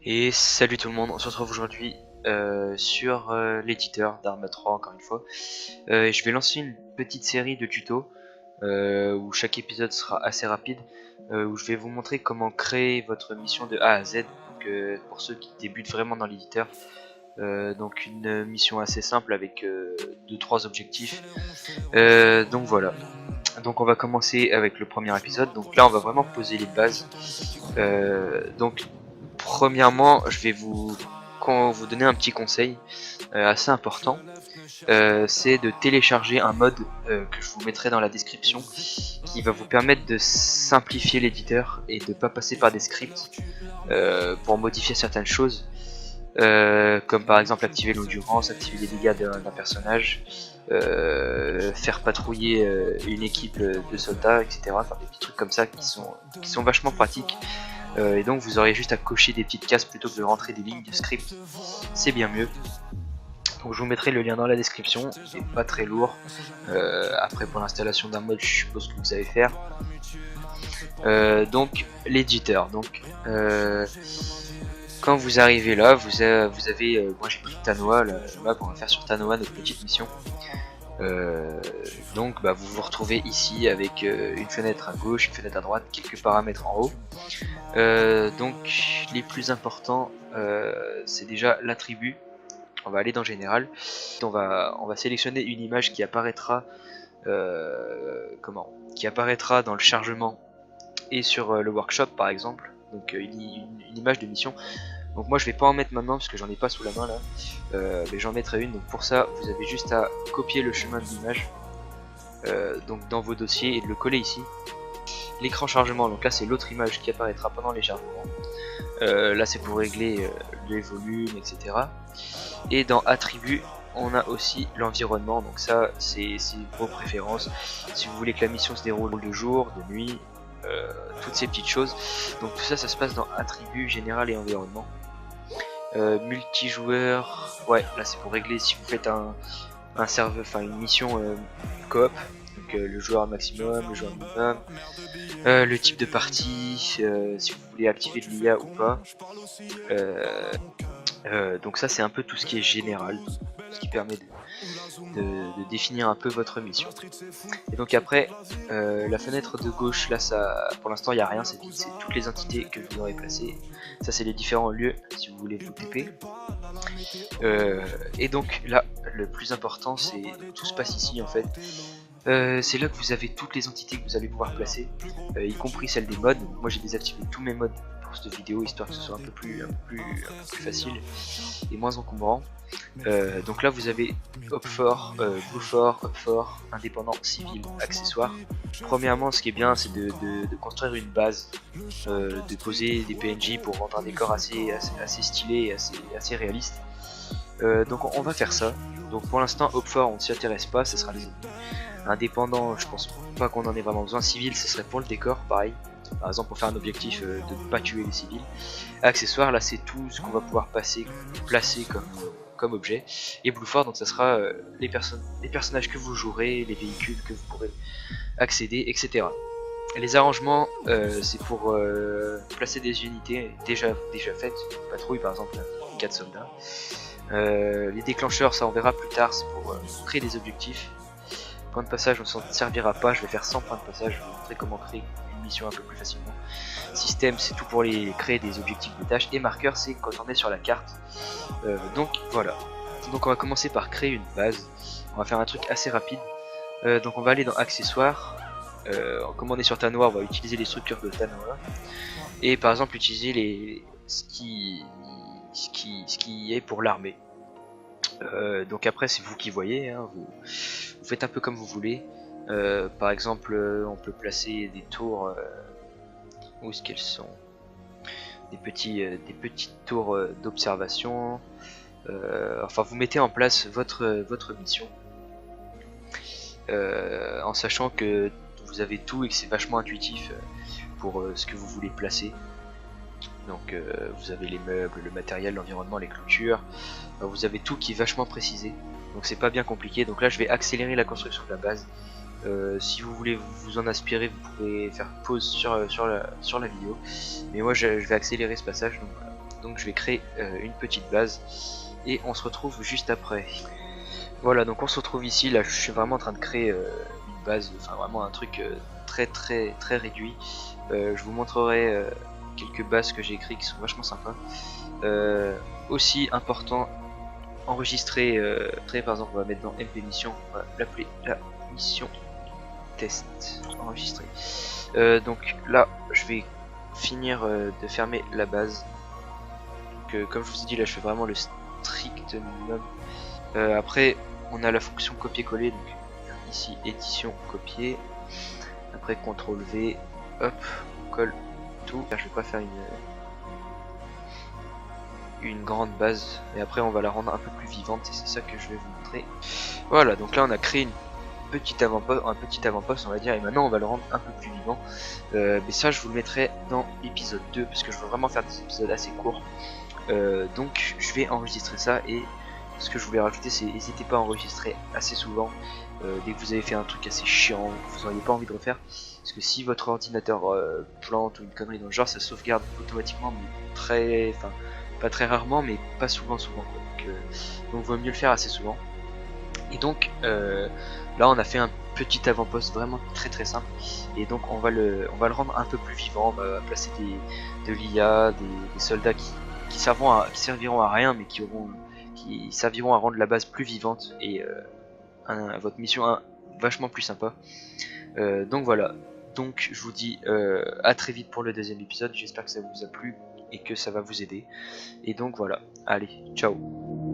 Et salut tout le monde, on se retrouve aujourd'hui sur l'éditeur d'Arma 3 encore une fois. Je vais lancer une petite série de tutos où chaque épisode sera assez rapide, où je vais vous montrer comment créer votre mission de A à Z, donc, pour ceux qui débutent vraiment dans l'éditeur. Donc une mission assez simple avec 2-3 objectifs. Donc voilà. Donc on va commencer avec le premier épisode. Donc là on va vraiment poser les bases. Donc premièrement, je vais vous donner un petit conseil assez important. C'est de télécharger un mode que je vous mettrai dans la description qui va vous permettre de simplifier l'éditeur et de ne pas passer par des scripts pour modifier certaines choses. Comme par exemple activer l'endurance, activer les dégâts d'un personnage, faire patrouiller une équipe de soldats, etc. Enfin, des petits trucs comme ça qui sont vachement pratiques. Et donc vous aurez juste à cocher des petites cases plutôt que de rentrer des lignes de script, c'est bien mieux. Donc je vous mettrai le lien dans la description, c'est pas très lourd. Après pour l'installation d'un mode, je suppose que vous savez faire. Donc l'éditeur, donc quand vous arrivez là, vous avez, moi j'ai pris Tanoa, là on va faire sur Tanoa notre petite mission. Donc vous vous retrouvez ici avec une fenêtre à gauche, une fenêtre à droite, quelques paramètres en haut. Donc les plus importants, c'est déjà l'attribut. On va aller dans général. On va sélectionner une image qui apparaîtra qui apparaîtra dans le chargement et sur le workshop par exemple. Donc une image de mission. Donc moi je vais pas en mettre maintenant parce que j'en ai pas sous la main là, mais j'en mettrai une. Donc pour ça vous avez juste à copier le chemin de l'image donc dans vos dossiers et de le coller ici. L'écran chargement, donc là c'est l'autre image qui apparaîtra pendant les chargements. Là c'est pour régler les volumes, etc. Et dans attributs on a aussi l'environnement, donc ça c'est vos préférences. Si vous voulez que la mission se déroule de jour, de nuit, toutes ces petites choses. Donc tout ça, ça se passe dans attributs général et environnement. Multijoueur, ouais, là c'est pour régler si vous faites un serveur, enfin une mission coop, donc le joueur maximum, le joueur minimum, le type de partie, si vous voulez activer de l'IA ou pas. Donc ça c'est un peu tout ce qui est général, ce qui permet de définir un peu votre mission. Et donc après, la fenêtre de gauche, là ça, pour l'instant il n'y a rien, c'est toutes les entités que vous aurez placées. Ça c'est les différents lieux si vous voulez vous TP. Et donc là, le plus important c'est tout se passe ici en fait. C'est là que vous avez toutes les entités que vous allez pouvoir placer, y compris celles des modes. Moi j'ai désactivé tous mes modes pour cette vidéo histoire que ce soit un peu plus facile et moins encombrant. Donc là vous avez Hop4, Blue4, Hop4, indépendant, civil, accessoires. Premièrement ce qui est bien c'est de construire une base, de poser des PNJ pour rendre un décor assez stylé et assez réaliste. Donc on va faire ça. Donc pour l'instant Hop4 on ne s'y intéresse pas, ce sera les indépendants, je pense pas qu'on en ait vraiment besoin. Civil ce serait pour le décor, pareil. Par exemple pour faire un objectif de ne pas tuer les civils. Accessoires là c'est tout ce qu'on va pouvoir placer comme objet. Et Blue4 donc ça sera les personnages que vous jouerez, les véhicules que vous pourrez accéder, etc. Les arrangements c'est pour placer des unités déjà faites, patrouille par exemple 4 soldats. Les déclencheurs ça on verra plus tard, c'est pour créer des objectifs. Point de passage on s'en servira pas, je vais faire 100 points de passage, je vais vous montrer comment créer une mission un peu plus facilement. Système c'est tout pour créer des objectifs de tâches, et marqueur c'est quand on est sur la carte. Donc voilà, donc on va commencer par créer une base, on va faire un truc assez rapide. Donc on va aller dans accessoires, comme on est sur Tanoa on va utiliser les structures de Tanoa, et par exemple utiliser ce qui est pour l'armée. Donc après c'est vous qui voyez, hein, vous faites un peu comme vous voulez. Par exemple on peut placer des tours, où est-ce qu'elles sont, des petites tours d'observation. Enfin vous mettez en place votre mission, en sachant que vous avez tout et que c'est vachement intuitif pour ce que vous voulez placer. Donc vous avez les meubles, le matériel, l'environnement, les clôtures, vous avez tout qui est vachement précisé, donc c'est pas bien compliqué. Donc là je vais accélérer la construction de la base. Si vous voulez vous en inspirer, vous pouvez faire pause sur la vidéo, mais moi je vais accélérer ce passage. Donc voilà. Donc je vais créer une petite base et on se retrouve juste après. Voilà, donc on se retrouve ici. Là je suis vraiment en train de créer une base, enfin vraiment un truc très réduit. Je vous montrerai quelques bases que j'ai écrites qui sont vachement sympas. Aussi important, enregistrer, par exemple on va mettre dans MP mission, on va l'appeler la mission test, enregistrer. Donc là je vais finir de fermer la base. Donc comme je vous ai dit, là je fais vraiment le strict minimum. Après on a la fonction copier-coller, donc ici édition copier, après CTRL V, hop, on colle tout. Je vais pas faire une grande base, et après on va la rendre un peu plus vivante, et c'est ça que je vais vous montrer. Voilà, donc là on a créé un petit avant-poste on va dire, et maintenant on va le rendre un peu plus vivant. Mais ça je vous le mettrai dans l'épisode 2 parce que je veux vraiment faire des épisodes assez courts. Donc je vais enregistrer ça, et ce que je voulais rajouter c'est n'hésitez pas à enregistrer assez souvent dès que vous avez fait un truc assez chiant que vous n'auriez pas envie de refaire, parce que si votre ordinateur plante ou une connerie dans le genre, ça sauvegarde automatiquement, mais pas très rarement, mais pas souvent. Donc vaut mieux le faire assez souvent. Et donc là on a fait un petit avant-poste vraiment très simple, et donc on va le rendre un peu plus vivant. On va placer de l'IA, des soldats qui serviront à rien, mais qui serviront à rendre la base plus vivante, et votre mission vachement plus sympa. Donc voilà, donc je vous dis à très vite pour le deuxième épisode. J'espère que ça vous a plu et que ça va vous aider. Et donc voilà, allez, ciao.